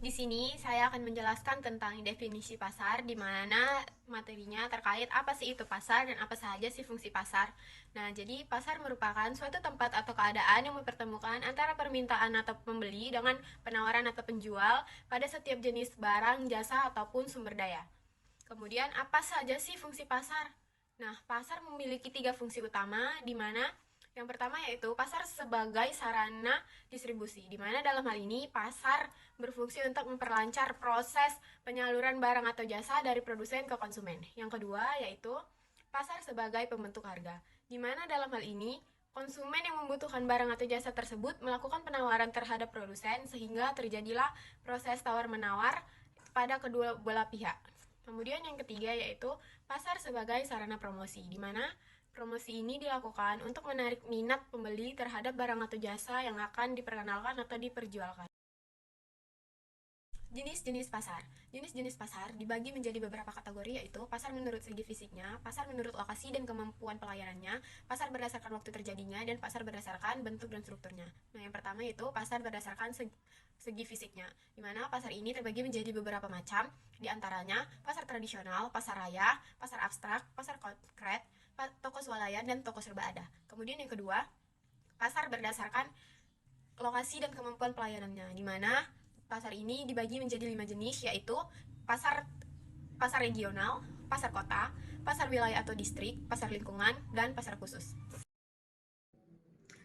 Di sini saya akan menjelaskan tentang definisi pasar, di mana materinya terkait apa sih itu pasar dan apa saja sih fungsi pasar. Nah, jadi pasar merupakan suatu tempat atau keadaan yang mempertemukan antara permintaan atau pembeli dengan penawaran atau penjual pada setiap jenis barang, jasa, ataupun sumber daya. Kemudian, apa saja sih fungsi pasar? Nah, pasar memiliki tiga fungsi utama, di mana yang pertama yaitu pasar sebagai sarana distribusi, di mana dalam hal ini pasar berfungsi untuk memperlancar proses penyaluran barang atau jasa dari produsen ke konsumen. Yang kedua yaitu pasar sebagai pembentuk harga, di mana dalam hal ini konsumen yang membutuhkan barang atau jasa tersebut melakukan penawaran terhadap produsen sehingga terjadilah proses tawar-menawar pada kedua belah pihak. Kemudian yang ketiga yaitu pasar sebagai sarana promosi, di mana promosi ini dilakukan untuk menarik minat pembeli terhadap barang atau jasa yang akan diperkenalkan atau diperjualkan. Jenis-jenis pasar. Jenis-jenis pasar dibagi menjadi beberapa kategori, yaitu pasar menurut segi fisiknya, pasar menurut lokasi dan kemampuan pelayanannya, pasar berdasarkan waktu terjadinya, dan pasar berdasarkan bentuk dan strukturnya. Nah, yang pertama yaitu pasar berdasarkan segi fisiknya, di mana pasar ini terbagi menjadi beberapa macam, di antaranya pasar tradisional, pasar raya, pasar abstrak, pasar konkret, toko swalayan, dan toko serba ada. Kemudian yang kedua, pasar berdasarkan lokasi dan kemampuan pelayanannya, di mana pasar ini dibagi menjadi 5 jenis, yaitu pasar pasar regional, pasar kota, pasar wilayah atau distrik, pasar lingkungan, dan pasar khusus.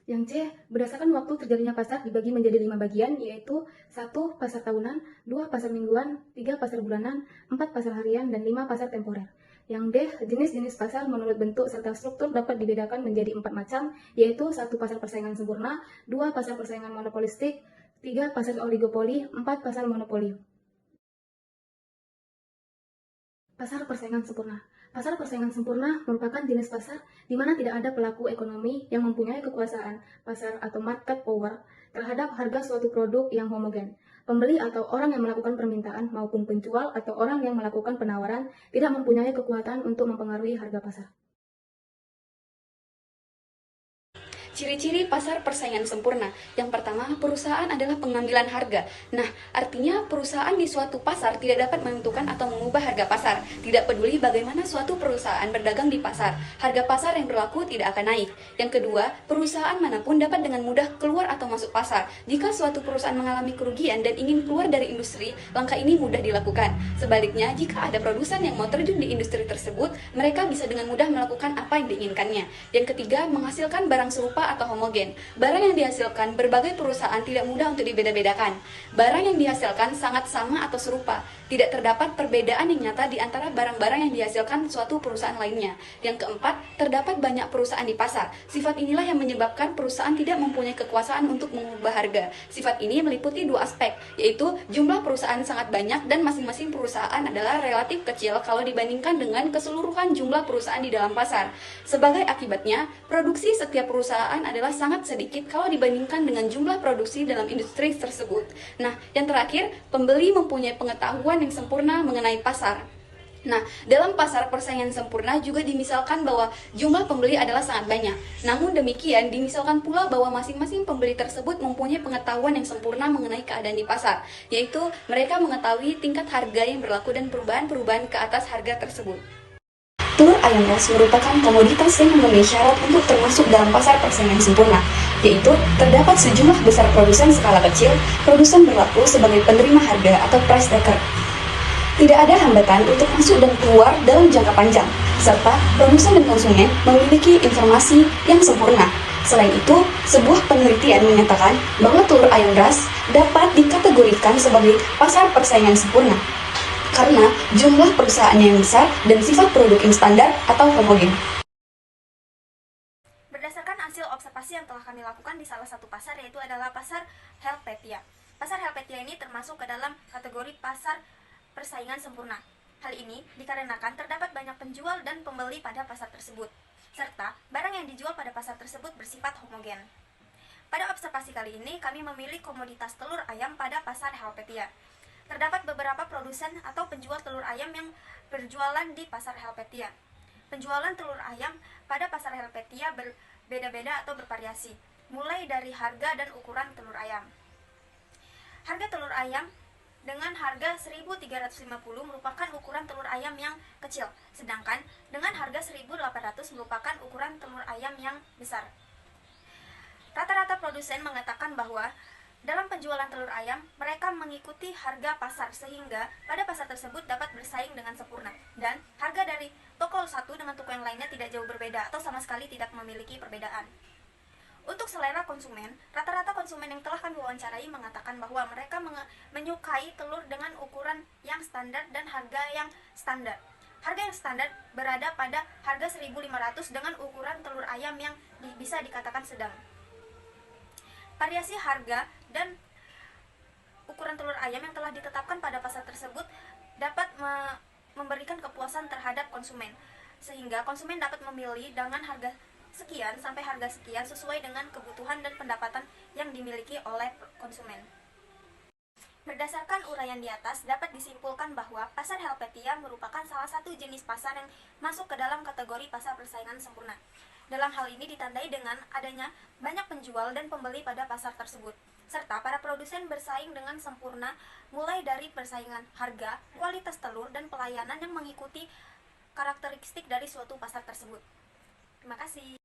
Yang C, berdasarkan waktu terjadinya pasar dibagi menjadi 5 bagian, yaitu 1. Pasar tahunan, 2. Pasar mingguan, 3. Pasar bulanan, 4. Pasar harian, dan 5. Pasar temporer. Yang D, jenis-jenis pasar menurut bentuk serta struktur dapat dibedakan menjadi 4 macam, yaitu 1. Pasar persaingan sempurna, 2. Pasar persaingan monopolistik, 3. Pasar oligopoli, 4. Pasar monopoli. Pasar persaingan sempurna. Pasar persaingan sempurna merupakan jenis pasar di mana tidak ada pelaku ekonomi yang mempunyai kekuasaan pasar atau market power terhadap harga suatu produk yang homogen. Pembeli atau orang yang melakukan permintaan maupun penjual atau orang yang melakukan penawaran tidak mempunyai kekuatan untuk mempengaruhi harga pasar. Ciri-ciri pasar persaingan sempurna. Yang pertama, perusahaan adalah pengambilan harga. Nah, artinya perusahaan di suatu pasar tidak dapat menentukan atau mengubah harga pasar. Tidak peduli bagaimana suatu perusahaan berdagang di pasar, harga pasar yang berlaku tidak akan naik. Yang kedua, perusahaan manapun dapat dengan mudah keluar atau masuk pasar. Jika suatu perusahaan mengalami kerugian dan ingin keluar dari industri, langkah ini mudah dilakukan. Sebaliknya, jika ada produsen yang mau terjun di industri tersebut, mereka bisa dengan mudah melakukan apa yang diinginkannya. Yang ketiga, menghasilkan barang serupa atau homogen. Barang yang dihasilkan berbagai perusahaan tidak mudah untuk dibeda-bedakan. Barang yang dihasilkan sangat sama atau serupa. Tidak terdapat perbedaan yang nyata di antara barang-barang yang dihasilkan suatu perusahaan lainnya. Yang keempat, terdapat banyak perusahaan di pasar. Sifat inilah yang menyebabkan perusahaan tidak mempunyai kekuasaan untuk mengubah harga. Sifat ini meliputi dua aspek, yaitu jumlah perusahaan sangat banyak dan masing-masing perusahaan adalah relatif kecil kalau dibandingkan dengan keseluruhan jumlah perusahaan di dalam pasar. Sebagai akibatnya, produksi setiap perusahaan adalah sangat sedikit kalau dibandingkan dengan jumlah produksi dalam industri tersebut. Nah, yang terakhir, pembeli mempunyai pengetahuan yang sempurna mengenai pasar. Nah, dalam pasar persaingan sempurna juga dimisalkan bahwa jumlah pembeli adalah sangat banyak. Namun demikian, dimisalkan pula bahwa masing-masing pembeli tersebut mempunyai pengetahuan yang sempurna mengenai keadaan di pasar, yaitu mereka mengetahui tingkat harga yang berlaku dan perubahan-perubahan ke atas harga tersebut. Telur ayam ras merupakan komoditas yang memenuhi syarat untuk termasuk dalam pasar persaingan sempurna, yaitu terdapat sejumlah besar produsen skala kecil. Produsen berlaku sebagai penerima harga atau price taker. Tidak ada hambatan untuk masuk dan keluar dalam jangka panjang, serta produsen dan konsumen memiliki informasi yang sempurna. Selain itu, sebuah penelitian menyatakan bahwa telur ayam ras dapat dikategorikan sebagai pasar persaingan sempurna karena jumlah perusahaannya yang besar dan sifat produk yang standar atau homogen. Berdasarkan hasil observasi yang telah kami lakukan di salah satu pasar, yaitu adalah pasar Helvetia. Pasar Helvetia ini termasuk ke dalam kategori pasar persaingan sempurna. Hal ini dikarenakan terdapat banyak penjual dan pembeli pada pasar tersebut, serta barang yang dijual pada pasar tersebut bersifat homogen. Pada observasi kali ini, kami memilih komoditas telur ayam pada pasar Helvetia. Terdapat beberapa produsen atau penjual telur ayam yang berjualan di pasar Helvetia. Penjualan telur ayam pada pasar Helvetia berbeda-beda atau bervariasi, mulai dari harga dan ukuran telur ayam. Harga telur ayam dengan harga 1.350 merupakan ukuran telur ayam yang kecil, sedangkan dengan harga 1.800 merupakan ukuran telur ayam yang besar. Rata-rata produsen mengatakan bahwa dalam penjualan telur ayam, mereka mengikuti harga pasar sehingga pada pasar tersebut dapat bersaing dengan sempurna. Dan harga dari toko satu dengan toko yang lainnya tidak jauh berbeda atau sama sekali tidak memiliki perbedaan. Untuk selera konsumen, rata-rata konsumen yang telah kami wawancarai mengatakan bahwa mereka menyukai telur dengan ukuran yang standar dan harga yang standar. Harga yang standar berada pada harga 1.500 dengan ukuran telur ayam yang bisa dikatakan sedang. Variasi harga dan ukuran telur ayam yang telah ditetapkan pada pasar tersebut dapat memberikan kepuasan terhadap konsumen, sehingga konsumen dapat memilih dengan harga sekian sampai harga sekian sesuai dengan kebutuhan dan pendapatan yang dimiliki oleh konsumen. Berdasarkan uraian di atas, dapat disimpulkan bahwa pasar Helvetia merupakan salah satu jenis pasar yang masuk ke dalam kategori pasar persaingan sempurna. Dalam hal ini ditandai dengan adanya banyak penjual dan pembeli pada pasar tersebut, serta para produsen bersaing dengan sempurna mulai dari persaingan harga, kualitas telur, dan pelayanan yang mengikuti karakteristik dari suatu pasar tersebut. Terima kasih.